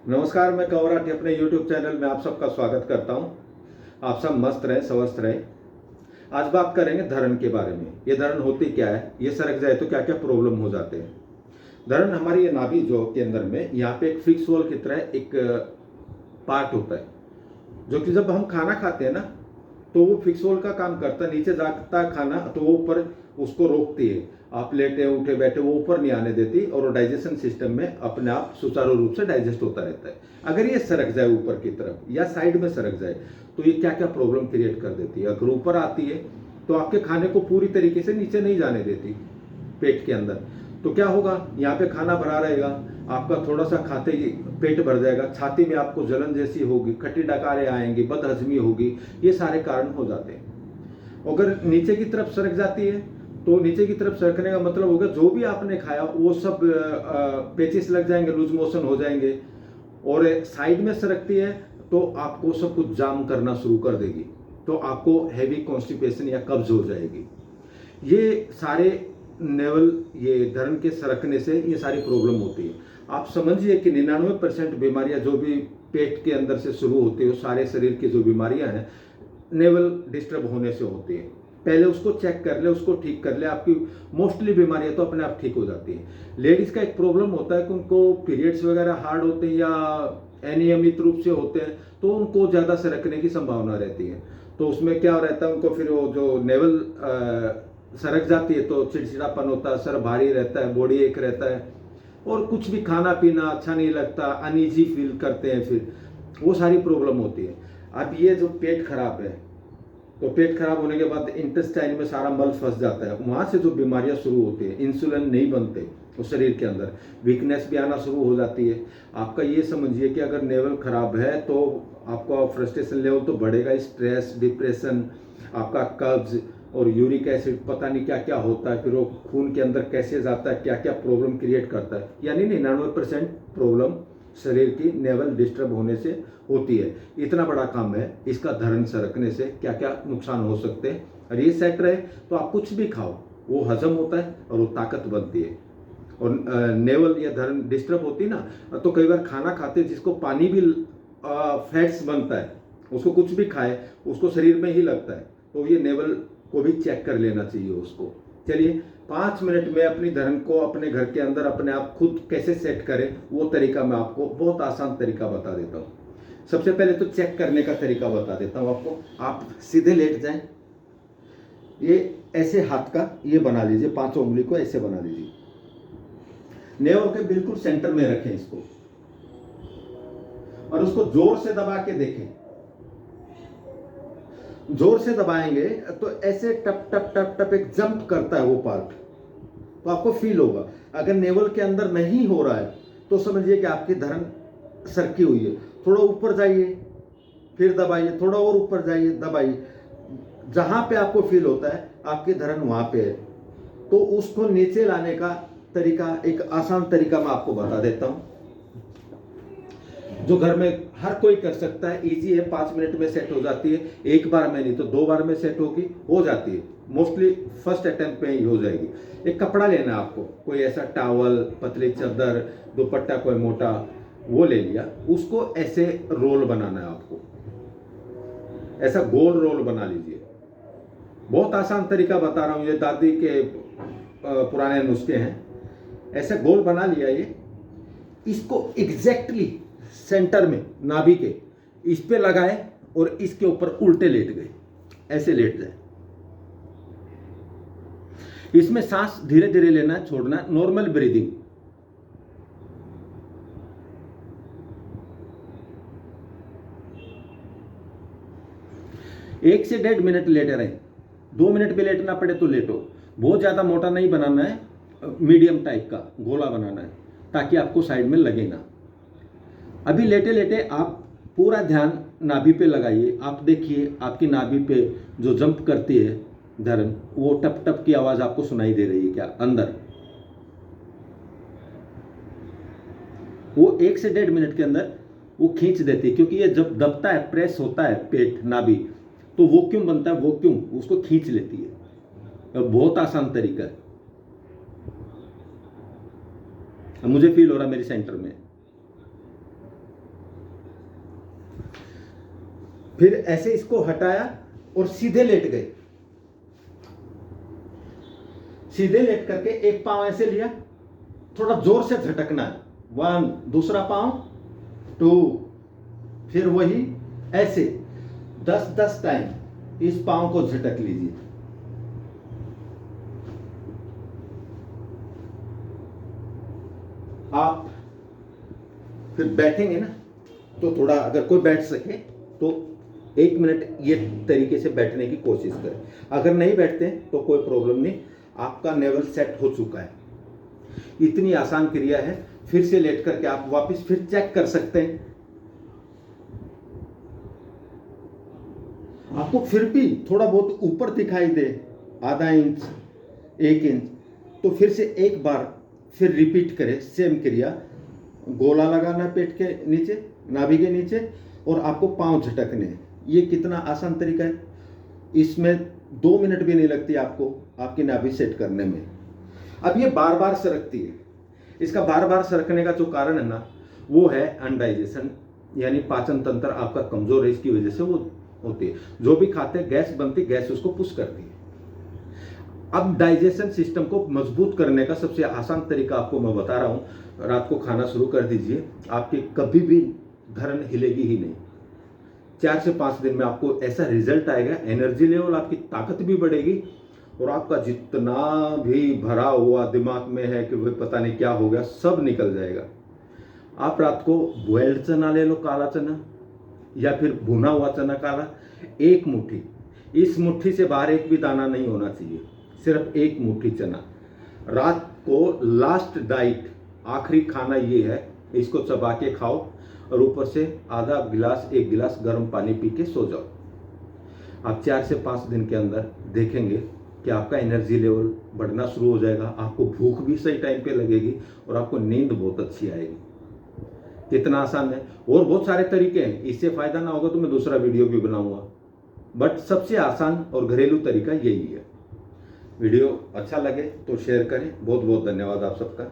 नमस्कार, मैं कंवर राठी अपने YouTube चैनल में आप सबका स्वागत करता हूं। आप सब मस्त रहें, स्वस्थ रहें। आज बात करेंगे धरण के बारे में। ये धरण होती क्या है, ये सरक जाए तो क्या क्या प्रॉब्लम हो जाते हैं। धरण हमारी ये नाभि जो के अंदर में यहाँ पे एक फिक्स वॉल की तरह एक पार्ट होता है, जो कि जब हम खाना खाते हैं ना तो वो फिक्स वॉल का काम करता है। नीचे जाता है खाना तो वो ऊपर उसको रोकती है। आप लेटे उठे बैठे वो ऊपर नहीं आने देती और वो डाइजेशन सिस्टम में अपने आप सुचारू रूप से डाइजेस्ट होता रहता है। अगर ये सरक जाए ऊपर की तरफ या साइड में सरक जाए तो ये क्या क्या प्रॉब्लम क्रिएट कर देती है। अगर ऊपर आती है तो आपके खाने को पूरी तरीके से नीचे नहीं जाने देती पेट के अंदर। तो क्या होगा, यहाँ पे खाना भरा रहेगा, आपका थोड़ा सा खाते ही पेट भर जाएगा, छाती में आपको जलन जैसी होगी, खट्टी डकारें आएंगी, बदहजमी होगी। ये सारे कारण हो जाते हैं। अगर नीचे की तरफ सरक जाती है तो नीचे की तरफ सरकने का मतलब होगा जो भी आपने खाया वो सब पेचिस लग जाएंगे, लूज मोशन हो जाएंगे। और साइड में सरकती है तो आपको सब कुछ जाम करना शुरू कर देगी, तो आपको हैवी कॉन्स्टिपेशन या कब्ज हो जाएगी। ये सारे नेवल ये धरण के सरकने से ये सारी प्रॉब्लम होती है। आप समझिए कि 99% बीमारियां जो भी पेट के अंदर से शुरू होती है, वो सारे शरीर की जो बीमारियां हैं नेवल डिस्टर्ब होने से होती है। पहले उसको चेक कर ले, उसको ठीक कर ले, आपकी मोस्टली बीमारियां तो अपने आप ठीक हो जाती है। लेडीज का एक प्रॉब्लम होता है कि उनको पीरियड्स वगैरह हार्ड होते हैं या अनियमित रूप से होते हैं, तो उनको ज़्यादा सरकने की संभावना रहती है। तो उसमें क्या रहता है, उनको फिर वो जो नेवल सरक जाती है तो चिड़चिड़ापन होता है, सर भारी रहता है, बॉडी एक रहता है और कुछ भी खाना पीना अच्छा नहीं लगता, अनईजी फील करते हैं, फिर वो सारी प्रॉब्लम होती है। अब ये जो पेट खराब है तो पेट खराब होने के बाद इंटेस्टाइन में सारा मल फंस जाता है, वहाँ से जो बीमारियां शुरू होती है, इंसुलिन नहीं बनते तो शरीर के अंदर वीकनेस भी आना शुरू हो जाती है। आपका ये समझिए कि अगर लेवल खराब है तो आपका फ्रस्ट्रेशन लेवल तो बढ़ेगा, स्ट्रेस, डिप्रेशन, आपका कब्ज और यूरिक एसिड पता नहीं क्या क्या होता है, फिर वो खून के अंदर कैसे जाता है, क्या क्या प्रॉब्लम क्रिएट करता है। यानी 99% प्रॉब्लम शरीर की नेवल डिस्टर्ब होने से होती है। इतना बड़ा काम है, इसका धरण सरकने से क्या क्या नुकसान हो सकते हैं। और ये सेट रहे तो आप कुछ भी खाओ वो हजम होता है और वो ताकत बनती है। और नेवल या धरण डिस्टर्ब होती है ना, तो कई बार खाना खाते जिसको पानी भी फैट्स बनता है, उसको कुछ भी खाए उसको शरीर में ही लगता है, तो ये नेवल को भी चेक कर लेना चाहिए उसको। चलिए 5 मिनट में अपनी धरण को अपने घर के अंदर अपने आप खुद कैसे सेट करें वो तरीका मैं आपको बहुत आसान तरीका बता देता हूँ। सबसे पहले तो चेक करने का तरीका बता देता हूँ आपको। आप सीधे लेट जाएं, ये ऐसे हाथ का ये बना लीजिए, 5 उंगली को ऐसे बना लीजिए, नेवल के बिल्कुल सेंटर में रखें इसको और उसको जोर से दबा के देखें। जोर से दबाएंगे तो ऐसे टप टप टप टप एक जंप करता है वो पार्ट, तो आपको फील होगा। अगर नेवल के अंदर नहीं हो रहा है तो समझिए कि आपकी धरण सरकी हुई है। थोड़ा ऊपर जाइए, फिर दबाइए, थोड़ा और ऊपर जाइए, दबाइए। जहां पे आपको फील होता है आपकी धरण वहां पे है, तो उसको नीचे लाने का तरीका, एक आसान तरीका मैं आपको बता देता हूं जो घर में हर कोई कर सकता है। इजी है, 5 मिनट में सेट हो जाती है। एक बार में नहीं तो 2 बार में सेट हो जाती है। मोस्टली फर्स्ट अटेम्प्ट पे ही हो जाएगी। एक कपड़ा लेना है आपको, कोई ऐसा टॉवल, पतली चादर, दुपट्टा कोई मोटा, वो ले लिया, उसको ऐसे रोल बनाना है आपको, ऐसा गोल रोल बना लीजिए। बहुत आसान तरीका बता रहा हूं, ये दादी के पुराने नुस्खे हैं। ऐसे गोल बना लिया, ये इसको एग्जैक्टली सेंटर में नाभि के इस पे लगाए और इसके ऊपर उल्टे लेट गए, ऐसे लेट जाए। इसमें सांस धीरे धीरे लेना है, छोड़ना है, नॉर्मल ब्रीदिंग। एक से 1.5 मिनट लेटे रहे। 2 मिनट भी लेटना पड़े तो लेटो। बहुत ज्यादा मोटा नहीं बनाना है, मीडियम टाइप का गोला बनाना है ताकि आपको साइड में लगे ना। अभी लेटे लेटे आप पूरा ध्यान नाभि पे लगाइए। आप देखिए आपकी नाभि पे जो जंप करती है धरण, वो टप टप की आवाज आपको सुनाई दे रही है क्या अंदर? वो 1 से 1.5 मिनट के अंदर वो खींच देती है, क्योंकि ये जब दबता है, प्रेस होता है पेट नाभि, तो वोक्यूम बनता है, वोक्यूम उसको खींच लेती है। बहुत आसान तरीका है, मुझे फील हो रहा है मेरे सेंटर में। फिर ऐसे इसको हटाया और सीधे लेट गए। सीधे लेट करके एक पांव ऐसे लिया, थोड़ा जोर से झटकना है, 1, दूसरा पांव 2, फिर वही ऐसे 10-10 टाइम इस पांव को झटक लीजिए। आप फिर बैठेंगे ना, तो थोड़ा अगर कोई बैठ सके तो 1 मिनट ये तरीके से बैठने की कोशिश करें। अगर नहीं बैठते तो कोई प्रॉब्लम नहीं, आपका लेवल सेट हो चुका है। इतनी आसान क्रिया है। फिर से लेट करके आप वापस फिर चेक कर सकते हैं। आपको फिर भी थोड़ा बहुत ऊपर दिखाई दे, आधा इंच 1 इंच, तो फिर से एक बार फिर रिपीट करें सेम क्रिया। गोला लगाना पेट के नीचे, नाभि के नीचे, और आपको पांव झटकने हैं। ये कितना आसान तरीका है। इसमें 2 मिनट भी नहीं लगती आपको आपकी नाभि सेट करने में। अब ये बार बार सरकती है। इसका बार बार सरकने का जो कारण है ना, वो है अनडाइजेशन, यानी पाचन तंत्र आपका कमजोर है, इसकी वजह से वो होती है। जो भी खाते हैं गैस बनती, गैस उसको पुश करती है। अब डाइजेशन सिस्टम को मजबूत करने का सबसे आसान तरीका आपको मैं बता रहा हूं। रात को खाना शुरू कर दीजिए, आपकी कभी भी धरण हिलेगी ही नहीं। 4 से 5 दिन में आपको ऐसा रिजल्ट आएगा, एनर्जी लेवल, आपकी ताकत भी बढ़ेगी, और आपका जितना भी भरा हुआ दिमाग में है कि भाई पता नहीं क्या हो गया, सब निकल जाएगा। आप रात को बॉइल्ड चना ले लो, काला चना, या फिर भुना हुआ चना काला, 1 मुट्ठी, इस मुट्ठी से बाहर एक भी दाना नहीं होना चाहिए, सिर्फ 1 मुट्ठी चना। रात को लास्ट डाइट, आखिरी खाना ये है, इसको चबा के खाओ, और ऊपर से आधा गिलास 1 गिलास गर्म पानी पी के सो जाओ। आप 4 से 5 दिन के अंदर देखेंगे कि आपका एनर्जी लेवल बढ़ना शुरू हो जाएगा, आपको भूख भी सही टाइम पे लगेगी, और आपको नींद बहुत अच्छी आएगी। कितना आसान है। और बहुत सारे तरीके हैं, इससे फायदा ना होगा तो मैं दूसरा वीडियो भी बनाऊंगा, बट सबसे आसान और घरेलू तरीका यही है। वीडियो अच्छा लगे तो शेयर करें। बहुत बहुत धन्यवाद आप सबका।